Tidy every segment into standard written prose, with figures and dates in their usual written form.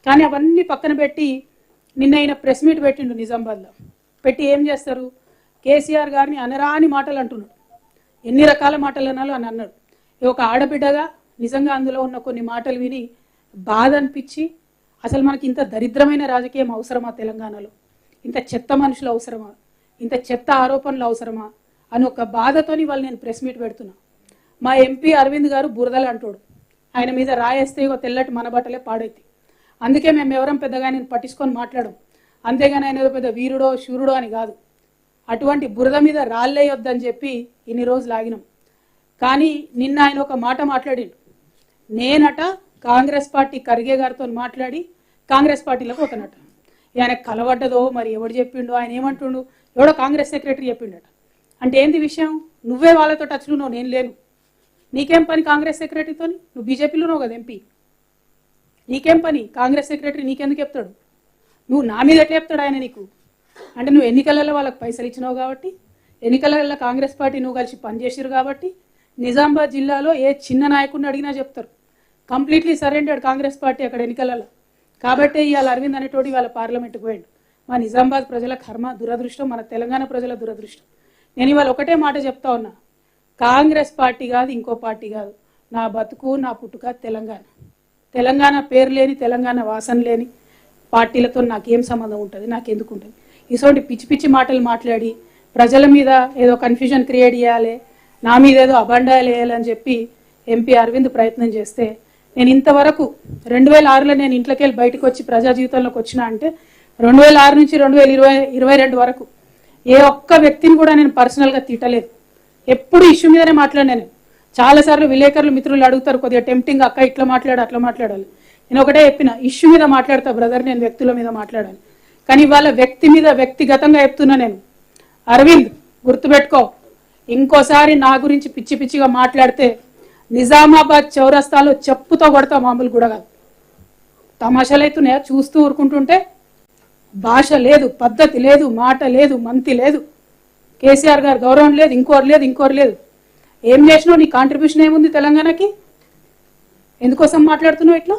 కానీ అవన్నీ పక్కన పెట్టి నిన్న ఆయన ప్రెస్ మీట్ పెట్టిండు నిజామాబాద్లో. పెట్టి ఏం చేస్తారు, కేసీఆర్ గారిని అనరాని మాటలు అంటున్నాడు. ఎన్ని రకాల మాటలు అనాలో అని అన్నాడు. ఒక ఆడబిడ్డగా నిజంగా అందులో ఉన్న కొన్ని మాటలు విని బాధ అనిపించి, అసలు మనకి ఇంత దరిద్రమైన రాజకీయం అవసరమా తెలంగాణలో, ఇంత చెత్త మనుషులు అవసరమా, ఇంత చెత్త ఆరోపణలు అవసరమా అని ఒక బాధతోని వాళ్ళు నేను ప్రెస్ మీట్ పెడుతున్నా. మా ఎంపీ అరవింద్ గారు బురదలు అంటాడు, ఆయన మీద రాయేస్తే ఇగో తెల్లటి మన బట్టలే పాడైతే. అందుకే మేము ఎవరం పెద్దగా నేను పట్టించుకొని మాట్లాడం, అంతేగాని ఆయన ఏదో పెద్ద వీరుడో శూరుడో అని కాదు. అటువంటి బురద మీద రాళ్ళేయొద్దని చెప్పి ఇన్ని రోజులు ఆగినాం. కానీ నిన్న ఆయన ఒక మాట మాట్లాడిండు, నేనట కాంగ్రెస్ పార్టీ ఖర్గే గారితో మాట్లాడి కాంగ్రెస్ పార్టీలోకి పోతానట. ఆయన కలవడ్డదో మరి ఎవడు చెప్పిండో, ఆయన ఏమంటుండు, ఎవడో కాంగ్రెస్ సెక్రటరీ చెప్పిండట. అంటే ఏంది విషయం, నువ్వే వాళ్ళతో టచ్లో ఉన్నావు, నేను లేను. నీకేం పని కాంగ్రెస్ సెక్రటరీతో, నువ్వు బీజేపీలో ఉన్నావు కదా ఎంపీ, నీకేం పని, కాంగ్రెస్ సెక్రటరీ నీకెందుకు చెప్తాడు, నువ్వు నా మీద ఎట్లా చెప్తాడు ఆయన నీకు? అంటే నువ్వు ఎన్నికలలో వాళ్ళకి పైసలు ఇచ్చినావు కాబట్టి, ఎన్నికలలో కాంగ్రెస్ పార్టీ నువ్వు కలిసి పనిచేసారు కాబట్టి, నిజామాబాద్ జిల్లాలో ఏ చిన్న నాయకుడిని అడిగినా చెప్తారు కంప్లీట్లీ సరెండర్డ్ కాంగ్రెస్ పార్టీ అక్కడ ఎన్నికలలో. కాబట్టి ఇవాళ అరవింద్ అనేటోడు ఇవాళ పార్లమెంట్కి పోయాడు. మా నిజామాబాద్ ప్రజల కర్మ, దురదృష్టం, మన తెలంగాణ ప్రజల దురదృష్టం. నేను ఇవాళ ఒకటే మాట చెప్తా ఉన్నా, కాంగ్రెస్ పార్టీ కాదు, ఇంకో పార్టీ కాదు, నా బతుకు నా పుట్టుక తెలంగాణ. తెలంగాణ పేరు లేని, తెలంగాణ వాసన లేని పార్టీలతో నాకేం సంబంధం ఉంటుంది, నాకెందుకు ఉంటుంది? ఇటువంటి పిచ్చి పిచ్చి మాటలు మాట్లాడి ప్రజల మీద ఏదో కన్ఫ్యూజన్ క్రియేట్ చేయాలి, నా మీద ఏదో అబండాలు వేయాలని చెప్పి ఎంపీ అరవింద్ ప్రయత్నం చేస్తే, నేను ఇంతవరకు 2006లో నేను ఇంట్లోకి వెళ్ళి బయటకు వచ్చి ప్రజా జీవితంలోకి వచ్చినా అంటే 2006 నుంచి 2022 వరకు ఏ ఒక్క వ్యక్తిని కూడా నేను పర్సనల్గా తిట్టలేదు. ఎప్పుడు ఇష్యూ మీదనే మాట్లాడినా. నేను చాలాసార్లు విలేకరులు మిత్రులు అడుగుతారు, కొద్దిగా టెంప్టింగ్ అక్క ఇట్లా మాట్లాడు అట్లా మాట్లాడాలి. నేను ఒకటే చెప్పిన, ఇష్యూ మీద మాట్లాడతా బ్రదర్, నేను వ్యక్తుల మీద మాట్లాడాలి. కానీ వాళ్ళ వ్యక్తి మీద వ్యక్తిగతంగా చెప్తున్నా నేను, అరవింద్ గుర్తుపెట్టుకో, ఇంకోసారి నా గురించి పిచ్చి పిచ్చిగా మాట్లాడితే నిజామాబాద్ చౌరస్తాలో చెప్పుతో కొడతా, మామూలు కూడా కాదు. తమాషాలు అవుతున్నాయా చూస్తూ ఊరుకుంటుంటే? భాష లేదు, పద్ధతి లేదు, మాట లేదు, మంతి లేదు, కేసీఆర్ గారు గౌరవం లేదు, ఇంకోరు లేదు. ఏం చేసినావు, నీ కాంట్రిబ్యూషన్ ఏముంది తెలంగాణకి? ఎందుకోసం మాట్లాడుతున్నావు ఇట్లా?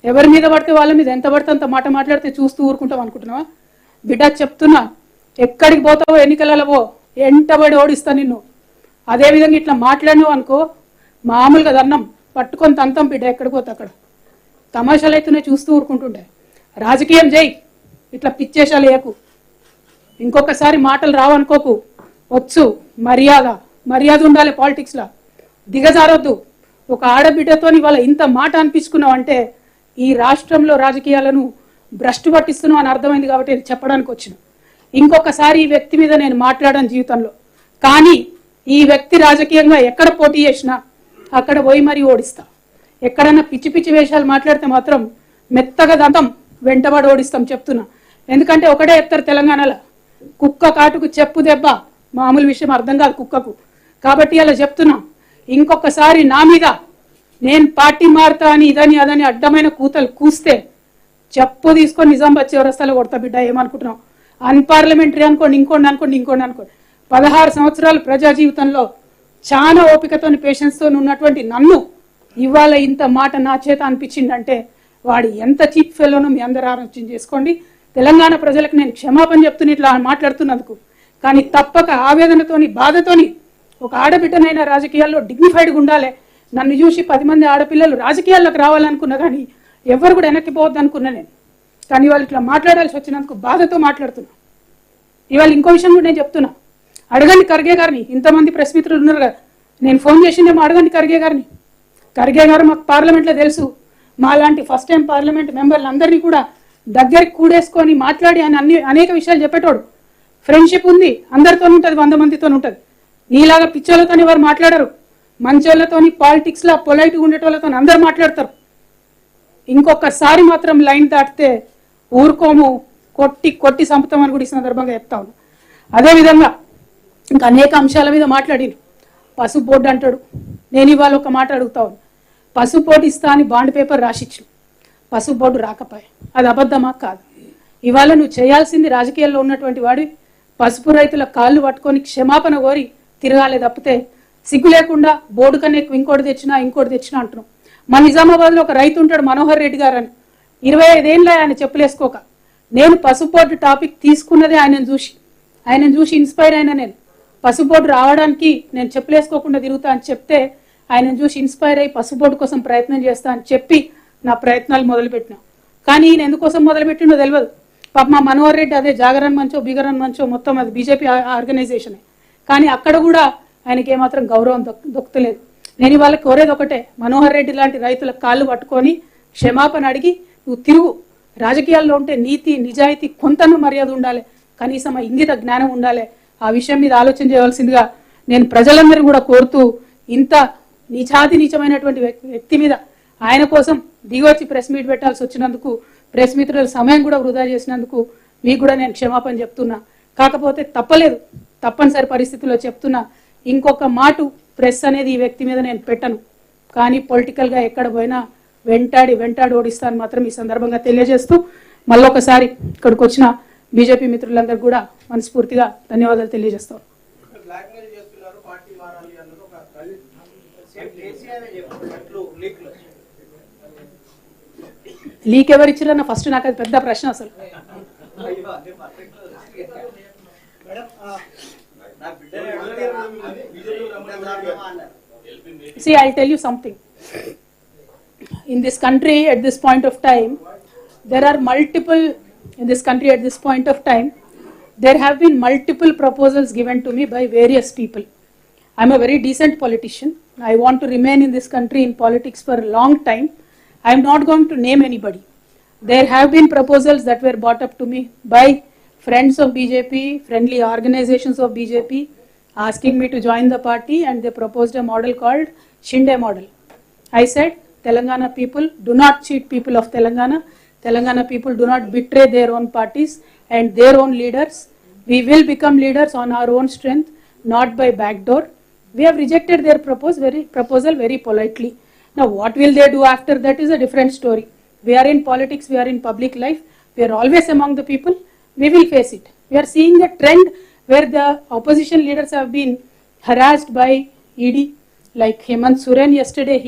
ఎవరి మీద పడితే వాళ్ళ మీద ఎంత పడితే అంత మాట మాట్లాడితే చూస్తూ ఊరుకుంటావు అనుకుంటున్నావా? బిడ్డ చెప్తున్నా, ఎక్కడికి పోతావో ఎన్నికలలో పో, ఎంటబడి ఓడిస్తా నిన్ను. అదేవిధంగా ఇట్లా మాట్లాడినావు అనుకో, మామూలుగా దన్నం పట్టుకొని తంతం బిడ్డ, ఎక్కడికి పోతా అక్కడ. తమాషాలు అవుతున్నాయి చూస్తూ ఊరుకుంటుండే. రాజకీయం చేయి, ఇట్లా పిచ్చేషాలు వేయకు. ఇంకొకసారి మాటలు రావనుకోకు, వచ్చు మర్యాద ఉండాలి పాలిటిక్స్లో, దిగజారొద్దు. ఒక ఆడబిడ్డతో ఇవాళ ఇంత మాట అనిపించుకున్నావు అంటే ఈ రాష్ట్రంలో రాజకీయాలను భ్రష్టు పట్టిస్తున్నావు అని అర్థమైంది కాబట్టి నేను చెప్పడానికి వచ్చిన. ఇంకొకసారి ఈ వ్యక్తి మీద నేను మాట్లాడను జీవితంలో, కానీ ఈ వ్యక్తి రాజకీయంగా ఎక్కడ పోటీ చేసినా అక్కడ పోయి మరీ ఓడిస్తా. ఎక్కడన్నా పిచ్చి పిచ్చి వేషాలు మాట్లాడితే మాత్రం మెత్తగా దంతం వెంటబడి ఓడిస్తాం చెప్తున్నా. ఎందుకంటే ఒకటే చెప్తారు తెలంగాణలో, కుక్క కాటుకు చెప్పు దెబ్బ మామూలు విషయం అర్థం కాదు కుక్కకు. కాబట్టి అలా చెప్తున్నా, ఇంకొకసారి నా మీద నేను పార్టీ మారుతా అని ఇదని అదని అడ్డమైన కూతలు కూస్తే చెప్పు తీసుకొని నిజామాబాద్ చివరస్తాలో కొడతా బిడ్డ. ఏమనుకుంటున్నావు? అన్పార్లమెంటరీ అనుకోండి, ఇంకోండి. 16 సంవత్సరాలు ప్రజా జీవితంలో చాలా ఓపికతో పేషెన్స్తో ఉన్నటువంటి నన్ను ఇవాళ ఇంత మాట నా చేత అనిపించిందంటే వాడు ఎంత చీప్ ఫెలోనో మీ అందరూ ఆలోచన చేసుకోండి. తెలంగాణ ప్రజలకు నేను క్షమాపణ చెప్తున్నా ఇట్లా మాట్లాడుతున్నందుకు. కానీ తప్పక ఆవేదనతోని, బాధతోని, ఒక ఆడబిడ్డనైనా రాజకీయాల్లో డిగ్నిఫైడ్గా ఉండాలి. నన్ను చూసి 10 మంది ఆడపిల్లలు రాజకీయాల్లోకి రావాలనుకున్నా, కానీ ఎవరు కూడా వెనక్కిపోవద్దు అనుకున్నా నేను. కానీ వాళ్ళు ఇట్లా మాట్లాడాల్సి వచ్చినందుకు బాధతో మాట్లాడుతున్నా. ఇవాళ ఇంకో విషయం కూడా నేను చెప్తున్నా, అడగండి ఖర్గే గారిని. ఇంతమంది ప్రెస్ మిత్రులు ఉన్నారు కదా, నేను ఫోన్ చేసిందేమో అడగండి ఖర్గే గారిని. ఖర్గే గారు మాకు పార్లమెంట్లో తెలుసు, మాలాంటి ఫస్ట్ టైం పార్లమెంట్ మెంబర్లు అందరినీ కూడా దగ్గరికి కూడేసుకొని మాట్లాడి ఆయన అనేక విషయాలు చెప్పేటోడు. ఫ్రెండ్షిప్ ఉంది, అందరితో ఉంటుంది, 100 మందితో ఉంటుంది. నీలాగా పిచ్చోళ్ళతో ఎవరు మాట్లాడరు. మంచోళ్ళతోని, పాలిటిక్స్లో పొలైట్గా ఉండేటోళ్ళతో అందరు మాట్లాడతారు. ఇంకొకసారి మాత్రం లైన్ దాటితే ఊరుకోము, కొట్టి సంపుతామని కూడా ఈ సందర్భంగా చెప్తా ఉన్నాను. అదేవిధంగా ఇంకా అనేక అంశాల మీద మాట్లాడిను. పసుపు బోర్డు అంటాడు. నేను ఇవాళ ఒక మాట అడుగుతా ఉన్నాను, పసుపు బోర్డు ఇస్తా అని బాండ్ పేపర్ రాసిచ్చు, పసుపు బోర్డు రాకపోయా, అది అబద్ధమా కాదు? ఇవాళ నువ్వు చేయాల్సింది రాజకీయాల్లో ఉన్నటువంటి వాడి పసుపు రైతుల కాళ్ళు పట్టుకొని క్షమాపణ కోరి తిరగాలే తప్పితే సిగ్గు లేకుండా బోర్డు కన్నా ఎక్కువ ఇంకోటి తెచ్చినా అంటున్నాం. మా నిజామాబాద్లో ఒక రైతు ఉంటాడు, మనోహర్ రెడ్డి గారు అని. 25 ఏళ్ళ ఆయన చెప్పులేసుకోక. నేను పసుపోటు టాపిక్ తీసుకున్నదే ఆయనను చూసి ఇన్స్పైర్ అయినా. నేను పసుపోటు రావడానికి నేను చెప్పులేసుకోకుండా తిరుగుతా అని చెప్తే ఆయనను చూసి ఇన్స్పైర్ అయ్యి పసుపోటు కోసం ప్రయత్నం చేస్తా అని చెప్పి నా ప్రయత్నాలు మొదలుపెట్టినా. కానీ ఈయన ఎందుకోసం మొదలుపెట్టిండో తెలియదు. పాప మా మనోహర్ రెడ్డి అదే జాగరణ మంచో బిగరణ మంచో మొత్తం అది బీజేపీ ఆర్గనైజేషనే. కానీ అక్కడ కూడా ఆయనకి ఏమాత్రం గౌరవం దొక్కలేదు. నేను ఇవాళ కోరేది ఒకటే, మనోహర్ రెడ్డి లాంటి రైతుల కాళ్ళు పట్టుకొని క్షమాపణ అడిగి నువ్వు తిరుగు. రాజకీయాల్లో ఉంటే నీతి నిజాయితీ కొంతను మర్యాద ఉండాలి, కనీసం ఇంగిత జ్ఞానం ఉండాలి. ఆ విషయం మీద ఆలోచన చేయవలసిందిగా నేను ప్రజలందరూ కూడా కోరుతూ, ఇంత నీచమైనటువంటి వ్యక్తి మీద ఆయన కోసం దిగొచ్చి ప్రెస్ మీట్ పెట్టాల్సి వచ్చినందుకు, ప్రెస్ మిత్రుల సమయం కూడా వృధా చేసినందుకు మీకు కూడా నేను క్షమాపణ చెప్తున్నా. కాకపోతే తప్పలేదు, తప్పనిసరి పరిస్థితుల్లో చెప్తున్నా, ఇంకొక మాట ప్రెస్ అనేది ఈ వ్యక్తి మీద నేను పెట్టను. కానీ పొలిటికల్గా ఎక్కడ పోయినా వెంటాడి ఓడిస్తాను మాత్రం ఈ సందర్భంగా తెలియజేస్తూ, మళ్ళొకసారి ఇక్కడికి వచ్చిన బీజేపీ మిత్రులందరూ కూడా మనస్ఫూర్తిగా ధన్యవాదాలు తెలియజేస్తాను. లీక్ ఎవరిచ్చిరన్న ఫస్ట్ నాకు అది పెద్ద ప్రశ్న అసలు. See, I'll tell you something. In this country at this point of time, there have been multiple proposals given to me by various people. I'm a very decent politician. I want to remain in this country in politics for a long time. I'm not going to name anybody. There have been proposals that were brought up to me by friends of BJP, friendly organizations of BJP, asking me to join the party, and they proposed a model called Shinde model. I said, Telangana people do not cheat people of Telangana. Telangana people do not betray their own parties and their own leaders. We will become leaders on our own strength, not by backdoor. We have rejected their proposal very politely. Now, what will they do after that is a different story. We are in politics, we are in public life, we are always among the people, we will face it. We are seeing a trend where the opposition leaders have been harassed by ED, like Hemant Soren yesterday,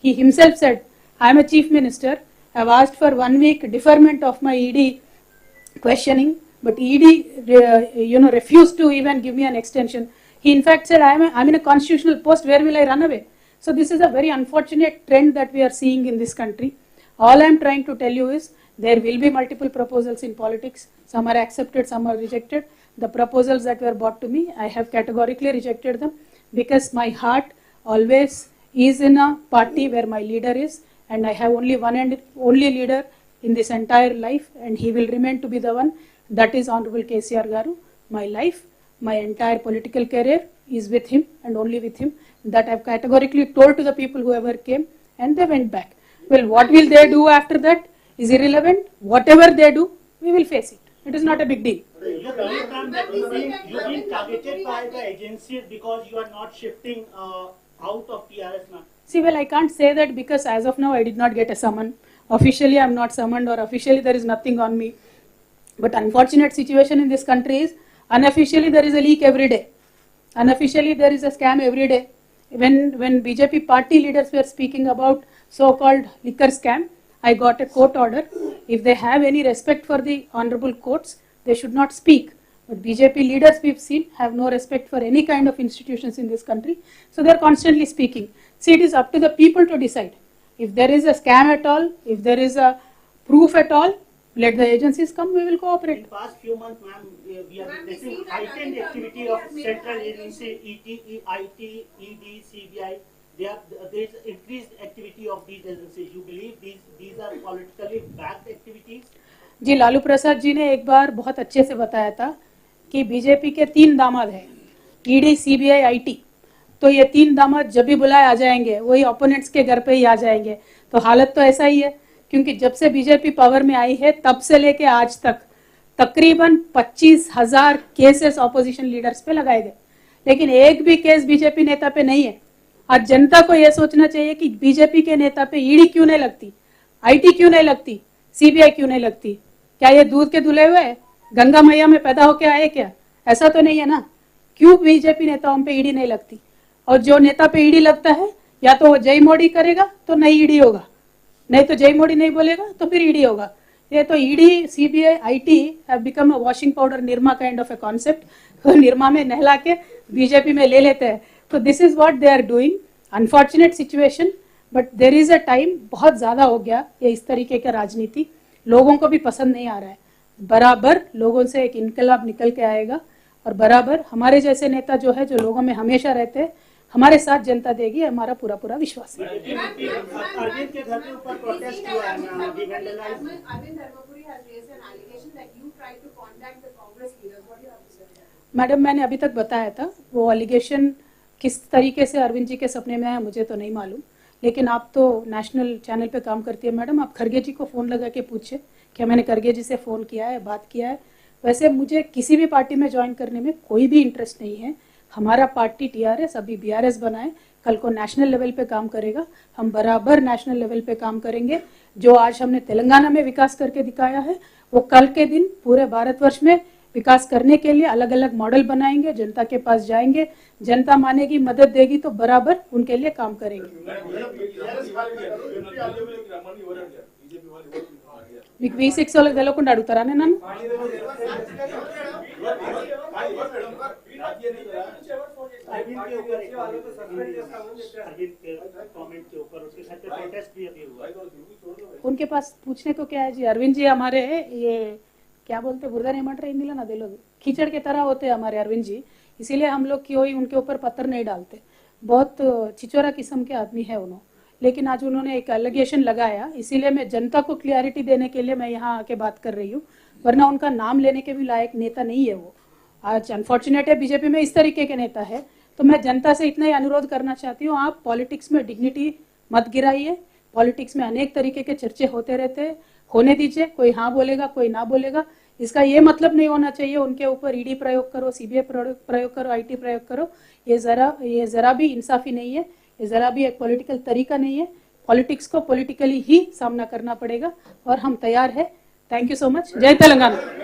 he himself said, I am a chief minister, I have asked for 1 week deferment of my ED questioning, but ED refused to even give me an extension. He in fact said, I am in a constitutional post, where will I run away? So this is a very unfortunate trend that we are seeing in this country. All I am trying to tell you is, there will be multiple proposals in politics. Some are accepted, some are rejected. The proposals that were brought to me, I have categorically rejected them, because my heart always is in a party where my leader is, and I have only one and only leader in this entire life, and he will remain to be the one. That is Honorable KCR Garu. My life, my entire political career is with him and only with him. That I have categorically told to the people whoever came, and they went back. Well, what will they do after that is irrelevant. Whatever they do, we will face it. It is not a big deal. You've been targeted by the agencies because you are not shifting out of TRS now. See, well, I can't say that, because as of now I did not get a summon. Officially I am not summoned, or officially there is nothing on me. But unfortunate situation in this country is, unofficially there is a leak every day. Unofficially there is a scam every day. When BJP party leaders were speaking about so-called liquor scam, I got a court order. If they have any respect for the honorable courts, they should not speak. But BJP leaders we've seen have no respect for any kind of institutions in this country. So they're constantly speaking. See, it is up to the people to decide. If there is a scam at all, if there is a proof at all, let the agencies come, we will cooperate. In past few months, ma'am, we are witnessing heightened activity of central agency, IT, ED, CBI. There is increased activity of these agencies. You believe these are politically backed activities? जी, लालू प्रसाद जी ने एक बार बहुत अच्छे से बताया था कि BJP के 3 दामाद हैं, ईडी, सीबीआई, आईटी. तो ये 3 दामाद जब भी बुलाए आ जाएंगे, वही ओपोनेंट्स के घर पे ही आ जाएंगे. तो हालत तो ऐसा ही है, क्योंकि जब से बीजेपी पावर में आई है तब से लेके आज तक तकरीबन 25,000 केसेस ऑपोजिशन लीडर्स पे लगाए गए, लेकिन एक भी केस बीजेपी नेता पे नहीं है. आज जनता को यह सोचना चाहिए कि बीजेपी के नेता पे ईडी क्यों नहीं लगती, आईटी क्यों नहीं लगती, सीबीआई क्यों नहीं लगती. क्या ये दूध के धुले हुए हैं, गंगा मैया में पैदा होके आए क्या? ऐसा तो नहीं है ना. क्यों बीजेपी नेताओं पे ईडी नहीं लगती? और जो नेता पे ईडी लगता है, या तो वो जय मोदी करेगा तो नई ईडी होगा, नहीं तो जय मोदी नहीं बोलेगा तो फिर ईडी होगा। ये तो ED, CBI, IT have become a washing powder Nirma kind of a concept. Nirma में नहला के बीजेपी में ले लेते हैं। तो this is what they are doing. Unfortunate situation, but there is a time. बहुत ज्यादा हो गया ये इस तरीके का राजनीति, लोगों को भी पसंद नहीं आ रहा है। बराबर लोगों से एक इनकलाब निकल के आएगा और बराबर हमारे जैसे नेता जो है, जो लोगों में हमेशा रहते हैं, हमारे साथ जनता देगी, हमारा पूरा पूरा विश्वास है। अरविंद के घर के ऊपर प्रोटेस्ट हुआ है ना, अभी vandalized। Arvind Dharmapuri has raised an allegation that you tried to contact the Congress leaders. What do you have to say? Madam, मैंने अभी तक बताया था, वो एलिगेशन किस तरीके से अरविंद जी के सपने में आया मुझे तो नहीं मालूम, लेकिन आप तो नेशनल चैनल पे काम करती है मैडम, आप खरगे जी को फ़ोन लगा के पूछे क्या मैंने खरगे जी से फ़ोन किया है, बात किया है। वैसे मुझे किसी भी पार्टी में ज्वाइन करने में कोई भी इंटरेस्ट नहीं है। हमारा पार्टी टीआरएस अभी बीआरएस बनाए, कल को नेशनल लेवल पे काम करेगा, हम बराबर नेशनल लेवल पे काम करेंगे। जो आज हमने तेलंगाना में विकास करके दिखाया है, वो कल के दिन पूरे भारतवर्ष में विकास करने के लिए अलग अलग मॉडल बनाएंगे, जनता के पास जाएंगे, जनता मानेगी, मदद देगी तो बराबर उनके लिए काम करेंगे। మీకు V6 వాళ్ళకి తెలియకుండా అడుగుతారా నన్ను? अरविंद के ऊपर अरविंद के कमेंट के ऊपर उसके साथ प्रोटेस्ट भी अभी हुआ। उनके पास पूछने को क्या है जी? अरविंद जी हमारे ये क्या बोलते बुर्दा नहीं मट रहे हिंदी ना, दिलो कीचड़ के तरह होते हैं हमारे अरविंद जी, इसीलिए हम लोग कोई उनके ऊपर पत्थर नहीं डालते। बहुत चिचोरा किस्म के आदमी है उन्होंने, लेकिन आज उन्होंने एक एलिगेशन लगाया, इसीलिए मैं जनता को क्लियरिटी देने के लिए मैं यहाँ आके बात कर रही हूँ, वरना उनका नाम लेने के भी लायक नेता नहीं है वो। आज अनफॉर्चुनेट है बीजेपी में इस तरीके के नेता है। तो मैं जनता से इतना ही अनुरोध करना चाहती हूँ, आप पॉलिटिक्स में डिग्निटी मत गिराइए। पॉलिटिक्स में अनेक तरीके के चर्चे होते रहते हैं, होने दीजिए। कोई हाँ बोलेगा, कोई ना बोलेगा, इसका ये मतलब नहीं होना चाहिए उनके ऊपर ईडी प्रयोग करो, सीबीआई प्रयोग करो, आईटी प्रयोग करो। ये जरा भी इंसाफी नहीं है, ये जरा भी एक पॉलिटिकल तरीका नहीं है। पॉलिटिक्स को पॉलिटिकली ही सामना करना पड़ेगा और हम तैयार है। Thank you so much. जय तेलंगाना।